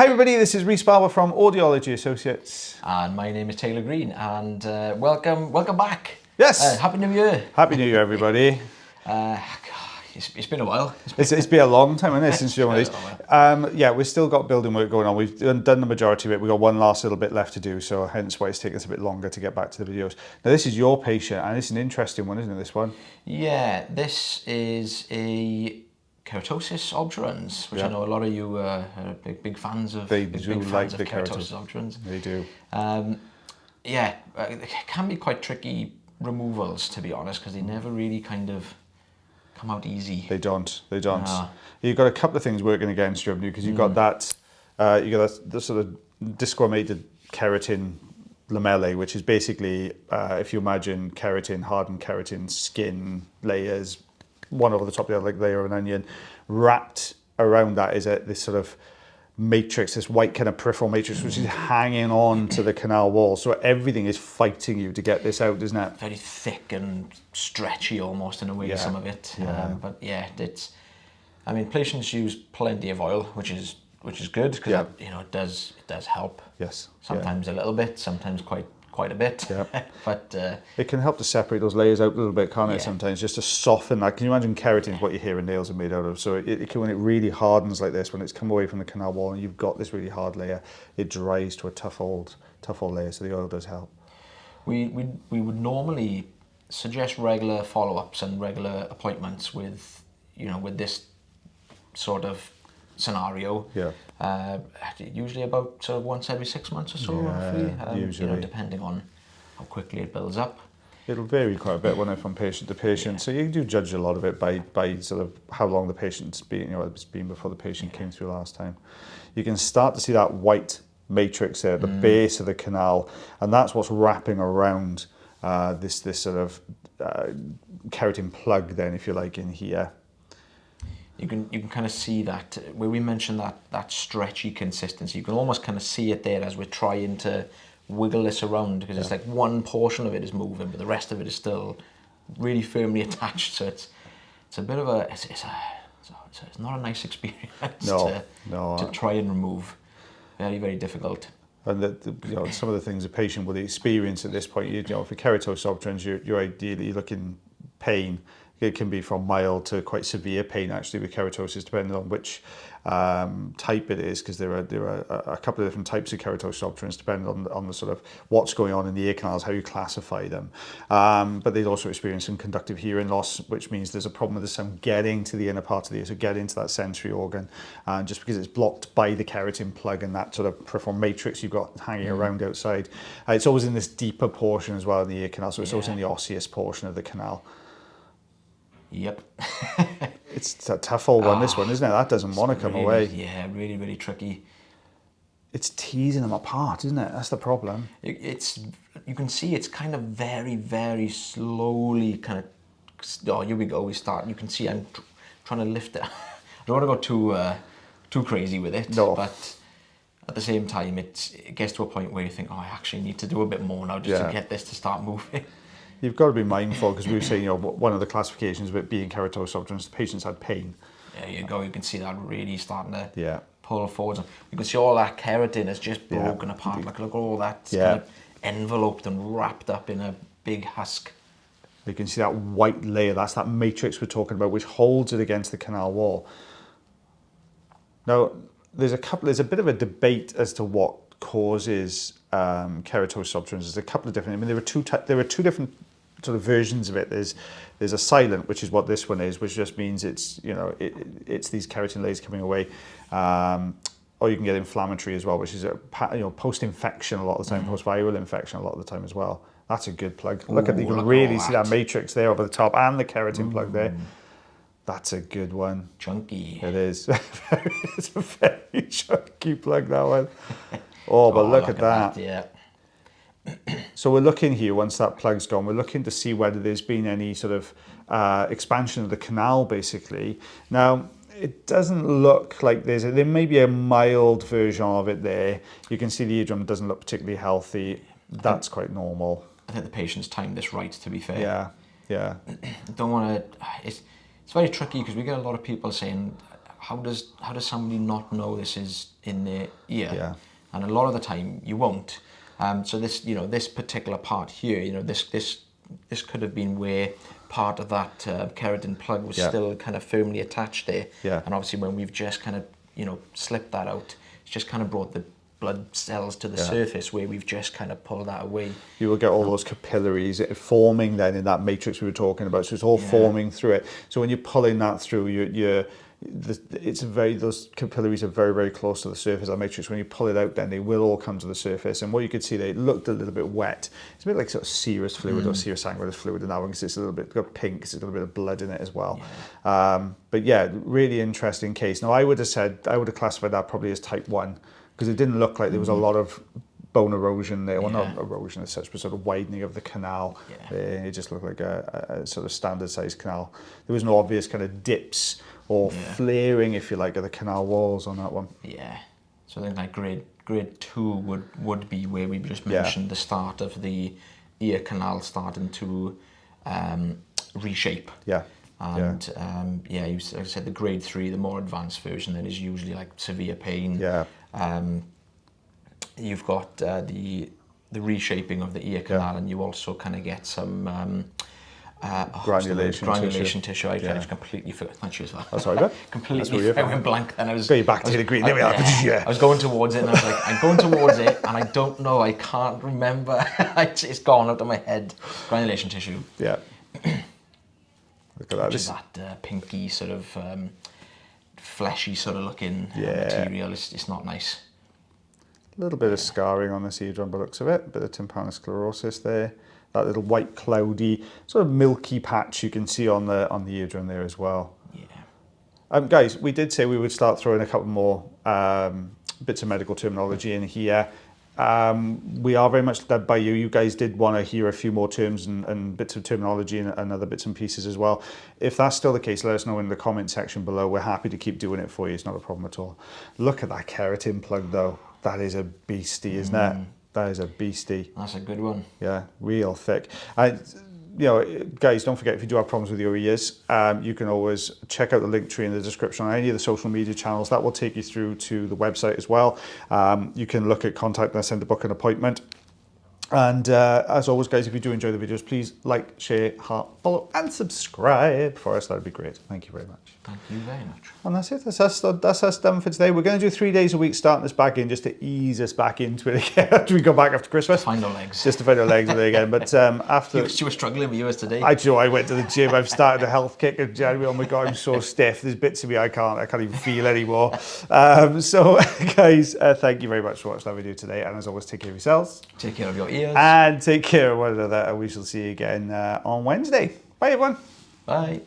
Hi everybody, this is Rhys Barber from Audiology Associates. And my name is Taylor Green, and welcome back. Yes! Happy New Year. Happy New Year everybody. It's been a while. It's been a long time, hasn't it, since you're one of these. Yeah, we've still got building work going on. We've done the majority of it. We've got one last little bit left to do, so hence why it's taken us a bit longer to get back to the videos. Now this is your patient, and it's an interesting one, isn't it, this one? Yeah, this is a Keratosis Obturans, which I know a lot of you are big fans of. They do like the Keratosis Obturans. They do. Yeah, it can be quite tricky removals, to be honest, because they never really kind of come out easy. They don't. You've got a couple of things working against you, because you've got that, the sort of disquamated keratin lamellae, which is basically, if you imagine keratin, hardened keratin skin layers, one over the top of the other, like layer of an onion, wrapped around that is this sort of matrix, this white kind of peripheral matrix, which is hanging on to the canal wall. So everything is fighting you to get this out, isn't it? Very thick and stretchy almost in a way, some of it. But yeah, I mean, patients use plenty of oil, which is good, because it does help. Yes. Sometimes a little bit, sometimes quite a bit. Yeah. But it can help to separate those layers out a little bit, can't it? Sometimes just to soften that. Can you imagine keratin is what your hair and nails are made out of? So when it really hardens like this, when it's come away from the canal wall and you've got this really hard layer, it dries to a tough old layer. So the oil does help. We would normally suggest regular follow-ups and regular appointments with this sort of scenario. Yeah. Usually about sort of once every 6 months or so, roughly. Usually. Depending on how quickly it builds up. It'll vary quite a bit, won't it, from patient to patient. So you do judge a lot of it by sort of how long the patient's been, it's been before the patient came through last time. You can start to see that white matrix there at the base of the canal, and that's what's wrapping around this sort of keratin plug then, if you like, in here. You can kind of see that, where we mentioned that stretchy consistency, you can almost kind of see it there as we're trying to wiggle this around, because it's like one portion of it is moving, but the rest of it is still really firmly attached. So it's a bit of it's not a nice experience to try and remove. Very, very difficult. And some of the things a patient will experience at this point, for keratosis obturans, you're ideally looking pain. It can be from mild to quite severe pain, actually, with keratosis, depending on which type it is, because there are a couple of different types of keratosis obturans, depending on the sort of what's going on in the ear canals, how you classify them. But they'd also experience some conductive hearing loss, which means there's a problem with the sound getting to the inner part of the ear, so getting to that sensory organ, just because it's blocked by the keratin plug and that sort of peripheral matrix you've got hanging around outside. It's always in this deeper portion as well in the ear canal, so it's also in the osseous portion of the canal. Yep. It's a tough old one, this one, isn't it? That doesn't want to come away. Yeah, really, really tricky. It's teasing them apart, isn't it? That's the problem. You can see it's kind of very, very slowly kind of, oh, here we go, you can see I'm trying to lift it. I don't want to go too crazy with it, but at the same time, it gets to a point where you think, oh, I actually need to do a bit more now just to get this to start moving. You've got to be mindful, because we were saying, one of the classifications of it being keratosis obturans, the patients had pain. There you go. You can see that really starting to pull forward. You can see all that keratin is just broken apart. Look at all that kind of enveloped and wrapped up in a big husk. You can see that white layer. That's that matrix we're talking about, which holds it against the canal wall. Now, there's a bit of a debate as to what causes keratosis obturans. There's a couple of different. I mean, there were two different sort of versions of it. There's a silent, which is what this one is, which just means it's it's these keratin layers coming away, or you can get inflammatory as well, which is post-infection a lot of the time, post-viral infection a lot of the time as well. That's a good plug. Look at, you can really see that matrix there over the top and the keratin plug there. That's a good one. Chunky. It is. It's a very chunky plug, that one. Oh, but look at that. Yeah. So we're looking here, once that plug's gone, we're looking to see whether there's been any sort of expansion of the canal, basically. Now, it doesn't look like there may be a mild version of it there. You can see the eardrum doesn't look particularly healthy. That's quite normal. I think the patient's timed this right, to be fair. Yeah. Don't want to. It's very tricky, because we get a lot of people saying, how does somebody not know this is in their ear? Yeah. And a lot of the time you won't. So this, this particular part here, this could have been where part of that keratin plug was still kind of firmly attached there. Yeah. And obviously when we've just kind of, slipped that out, it's just kind of brought the blood cells to the surface where we've just kind of pulled that away. You will get all those capillaries forming then in that matrix we were talking about. So it's all forming through it. So when you're pulling that through, those capillaries are very, very close to the surface of the matrix. When you pull it out, then they will all come to the surface. And what you could see, they looked a little bit wet. It's a bit like sort of serous fluid or serous sanguineous fluid in that one, because it's a little bit got pink, because it's got a bit of blood in it as well. Yeah. But yeah, really interesting case. Now I would have classified that probably as type 1, because it didn't look like there was a lot of bone erosion there. Well, not erosion as such, but sort of widening of the canal. Yeah. It just looked like a sort of standard sized canal. There was no obvious kind of dips or flaring, if you like, of the canal walls on that one. Yeah. So I think like grade 2 would be where we just mentioned the start of the ear canal starting to reshape. Yeah. And like I said, the grade 3, the more advanced version, that is usually like severe pain. Yeah. You've got the reshaping of the ear canal, and you also kind of get some granulation tissue. I kind of completely forgot. Thank you as well. That's all right. Completely went blank. And I was going back to the green. There we are. I was going towards it, and I was like, I'm going towards it, and I don't know. I can't remember. It's gone out of my head. Granulation tissue. Yeah. Look at that. Just that pinky sort of fleshy sort of looking material. It's not nice. A little bit of scarring on this eardrum by the looks of it. A bit of tympanic sclerosis there. That little white, cloudy, sort of milky patch you can see on the eardrum there as well. Yeah. Guys, we did say we would start throwing a couple more bits of medical terminology in here. We are very much led by you. You guys did want to hear a few more terms and bits of terminology and other bits and pieces as well. If that's still the case, let us know in the comment section below. We're happy to keep doing it for you. It's not a problem at all. Look at that keratin plug though. That is a beastie, isn't it? That is a beastie. That's a good one. Yeah, real thick. Guys, don't forget, if you do have problems with your ears, you can always check out the link tree in the description on any of the social media channels. That will take you through to the website as well. You can look at contact us and to book an appointment. And as always, guys, if you do enjoy the videos, please like, share, heart, follow, and subscribe for us. That would be great. Thank you very much. Thank you very much. And that's it. That's us done for today. We're going to do 3 days a week, starting this back in, just to ease us back into it again after we go back after Christmas. Find our legs. Just to find our legs again. But after... You were struggling with yours today. I went to the gym. I've started a health kick in January. Oh my God, I'm so stiff. There's bits of me I can't even feel anymore. So, guys, thank you very much for watching that video today. And as always, take care of yourselves. Take care of your ears. And take care of one another. And we shall see you again on Wednesday. Bye, everyone. Bye.